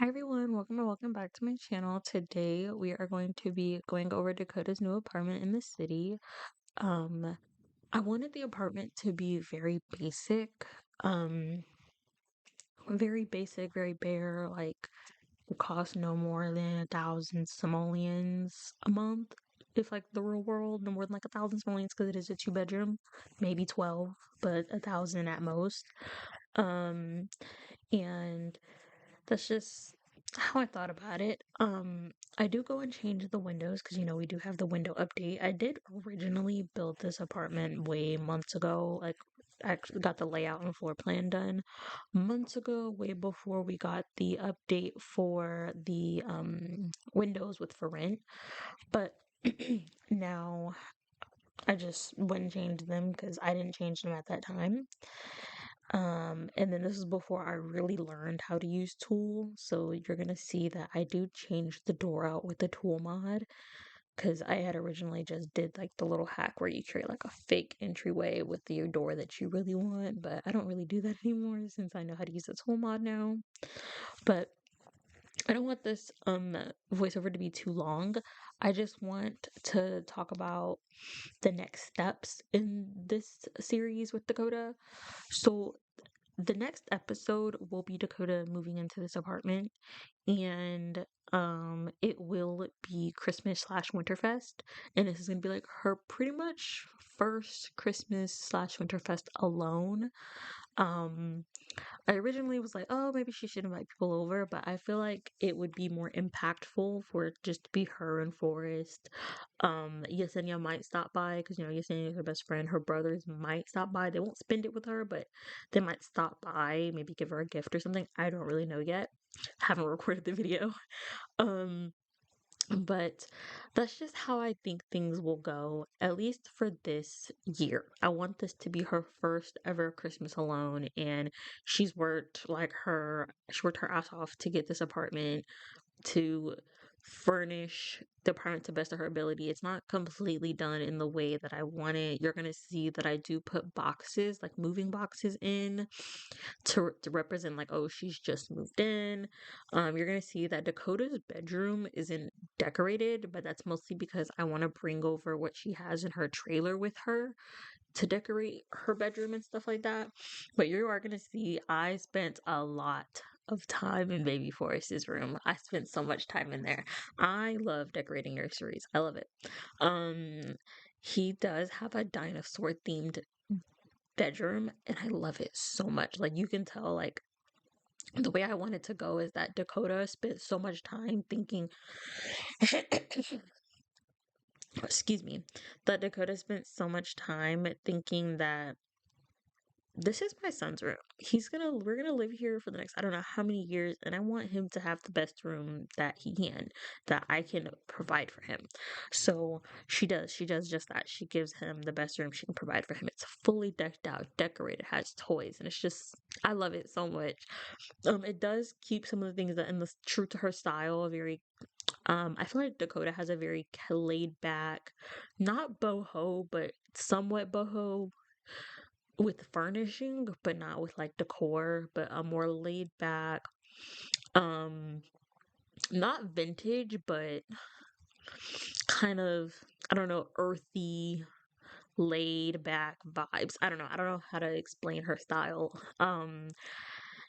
Hi everyone, welcome back to my channel. Today we are going to be going over Dakota's new apartment in the city. Um, I wanted the apartment to be um, very basic, very bare, like it costs no more than 1,000 simoleons a month. If like the real world, no more than like 1,000 simoleons because it is a two-bedroom, maybe 12, but 1,000 at most. Um, and That's just how I thought about it. I do go and change the windows because we do have the window update. I did originally build this apartment way months ago. Like, I actually got the layout and floor plan done months ago, way before we got the update for the windows with for rent. But now I just went and changed them because I didn't change them at that time. And then this is before I really learned how to use Tool. So you're gonna see that I do change the door out with the Tool mod because I had originally just did like the little hack where you create like a fake entryway with your door that you really want, but I don't really do that anymore since I know how to use the Tool mod now. But I don't want this voiceover to be too long. I just want to talk about the next steps in this series with Dakota. So the next episode will be Dakota moving into this apartment, and it will be Christmas slash Winterfest, and this is gonna be like her pretty much first Christmas slash Winterfest alone. um I originally was like, oh, maybe she should invite people over, but I feel like it would be more impactful for it just to be her and Forrest. Yesenia might stop by because Yesenia is her best friend. Her brothers might stop by. They won't spend it with her, but they might stop by, maybe give her a gift or something. I don't really know yet. Haven't recorded the video. Um, but that's just how I think things will go, at least for this year. I want this to be her first ever Christmas alone, and she worked her ass off to get this apartment, to furnish the apartment to best of her ability. It's not completely done in the way that I want it. You're gonna see that I do put boxes, like moving boxes in to represent like, oh, she's just moved in. You're gonna see that Dakota's bedroom isn't decorated, but that's mostly because I want to bring over what she has in her trailer with her to decorate her bedroom and stuff like that. But you are gonna see I spent a lot of time in Baby Forest's room. I spent so much time in there. I love decorating nurseries. I love it. Um, he does have a dinosaur themed bedroom, and I love it so much. Like you can tell, like the way I want it to go is that Dakota spent so much time thinking excuse me, that Dakota spent so much time thinking that this is my son's room. We're gonna live here for the next, I don't know how many years, and I want him to have the best room that he can, that I can provide for him. So she does just that. She gives him the best room she can provide for him. It's fully decked out, decorated, has toys, and it's just, I love it so much. It does keep some of the things that in the true to her style, very I feel like Dakota has a very laid back, not boho, but somewhat boho with furnishing, but not with like decor, but a more laid back, um, not vintage, but kind of, I don't know, earthy, laid back vibes. I don't know how to explain her style.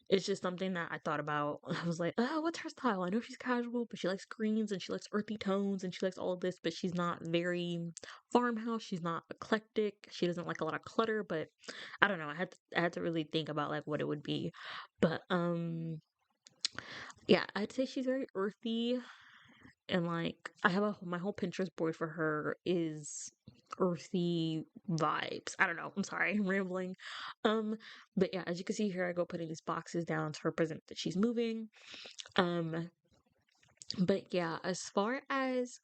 It's just something that I thought about. I was like, oh, what's her style? I know she's casual, but she likes greens and she likes earthy tones and she likes all of this, but she's not very farmhouse. She's not eclectic. She doesn't like a lot of clutter, but I don't know. I had to really think about like what it would be. But yeah, I'd say she's very earthy, and like I have my whole Pinterest board for her is earthy vibes. I don't know. I'm sorry, I'm rambling. Um, but yeah, as you can see here, I go putting these boxes down to represent that she's moving. Um, but yeah, as far as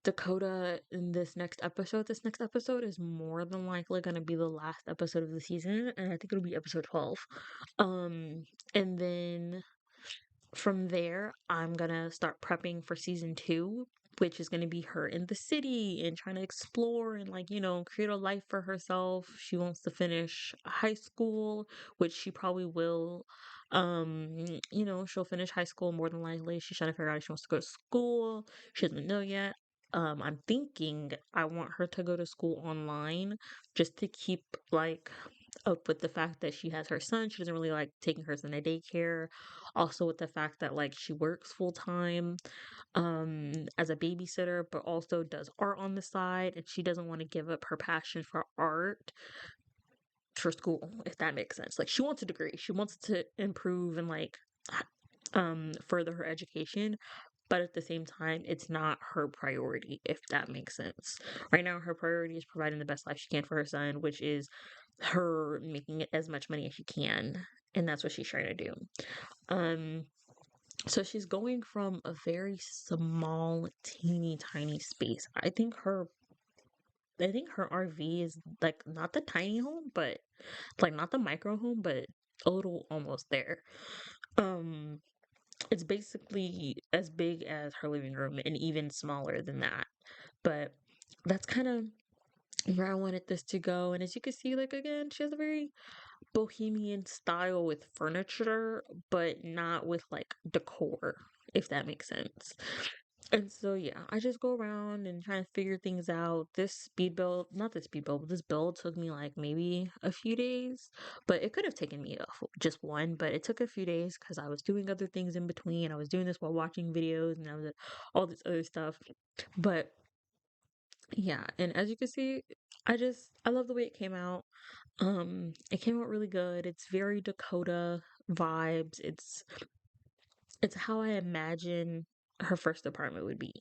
Dakota in this next episode is more than likely gonna be the last episode of the season, and I think it'll be episode 12. And then from there, I'm gonna start prepping for season two, which is gonna be her in the city and trying to explore and like, create a life for herself. She wants to finish high school, which she probably will She'll finish high school more than likely. She's trying to figure out if she wants to go to school. She doesn't know yet. I'm thinking I want her to go to school online just to keep like up with the fact that she has her son. She doesn't really like taking her son to daycare. Also with the fact that like she works full time as a babysitter, but also does art on the side, and she doesn't want to give up her passion for art for school, if that makes sense. Like she wants a degree. She wants to improve and like further her education, but at the same time, it's not her priority, if that makes sense. Right now, her priority is providing the best life she can for her son, which is her making as much money as she can, and that's what she's trying to do. Um, so she's going from a very small, teeny tiny space. I think her RV is like not the tiny home, but like not the micro home, but a little almost there. Um, it's basically as big as her living room and even smaller than that. But that's kind of where I wanted this to go. And as you can see, like again, she has a very bohemian style with furniture, but not with like decor, if that makes sense. And so yeah, I just go around and try to figure things out. This speed build, not this speed build, but this build took me like maybe a few days, but it could have taken me just one, but it took a few days because I was doing other things in between. I was doing this while watching videos and I was all this other stuff. But yeah, and as you can see, I love the way it came out. It came out really good. It's very Dakota vibes. It's how I imagine her first apartment would be.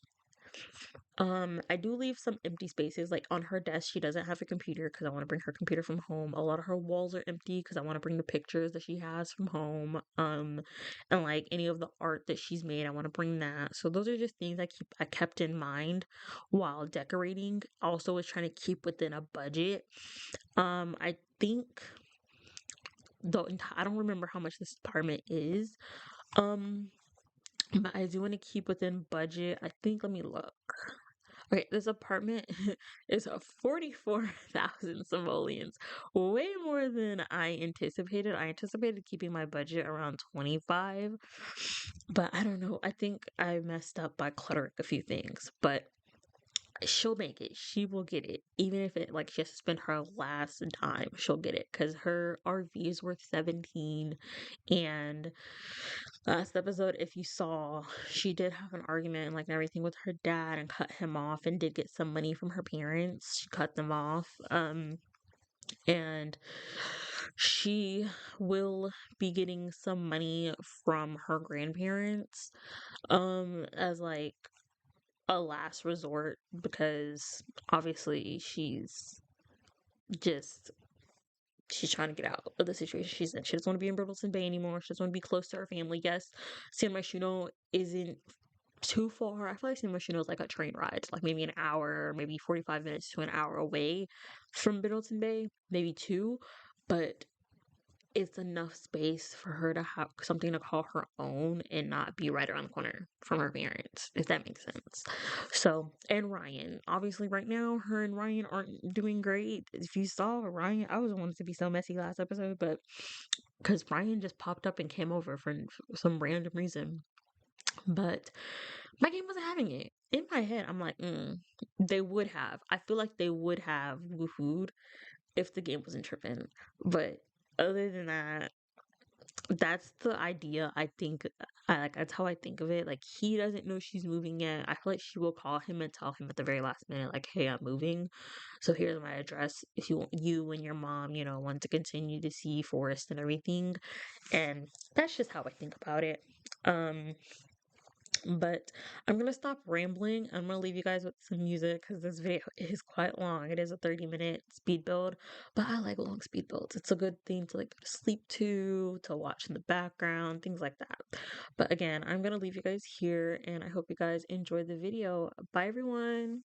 I do leave some empty spaces. Like on her desk, she doesn't have a computer because I want to bring her computer from home. A lot of her walls are empty because I want to bring the pictures that she has from home. And like any of the art that she's made, I want to bring that. So those are just things I kept in mind while decorating. Also was trying to keep within a budget. I think I don't remember how much this apartment is. Um, but I do want to keep within budget. I think let me look. Okay, this apartment is a 44,000 simoleons, way more than I anticipated. I anticipated keeping my budget around 25, but I don't know. I think I messed up by cluttering a few things, but she'll make it. She will get it. Even if it like she has to spend her last dime, she'll get it because her RV is worth 17. And last episode, if you saw, she did have an argument and like everything with her dad and cut him off and did get some money from her parents. She cut them off. And she will be getting some money from her grandparents as like a last resort because obviously just she's trying to get out of the situation she's in. She doesn't want to be in Brindleton Bay anymore. She doesn't want to be close to her family. Yes, San Myshuno isn't too far. I feel like San Myshuno is like a train ride, like maybe an hour, maybe 45 minutes to an hour away from Brindleton Bay, maybe two, but it's enough space for her to have something to call her own and not be right around the corner from her parents, if that makes sense. So, and Ryan, obviously, right now, her and Ryan aren't doing great. If you saw Ryan, I was wanted to be so messy last episode, but because Ryan just popped up and came over for some random reason. But my game wasn't having it. In my head, I'm like, they would have. I feel like they would have woohooed if the game wasn't tripping. But other than that, that's the idea. I think I like that's how I think of it. Like he doesn't know she's moving yet. I feel like she will call him and tell him at the very last minute, like, "Hey, I'm moving. So here's my address. If you and your mom, want to continue to see Forest and everything." And that's just how I think about it. Um, but I'm gonna stop rambling. I'm gonna leave you guys with some music because this video is quite long. It is a 30-minute speed build, but I like long speed builds. It's a good thing to like go to sleep to watch in the background, things like that. But again, I'm gonna leave you guys here and I hope you guys enjoyed the video. Bye everyone.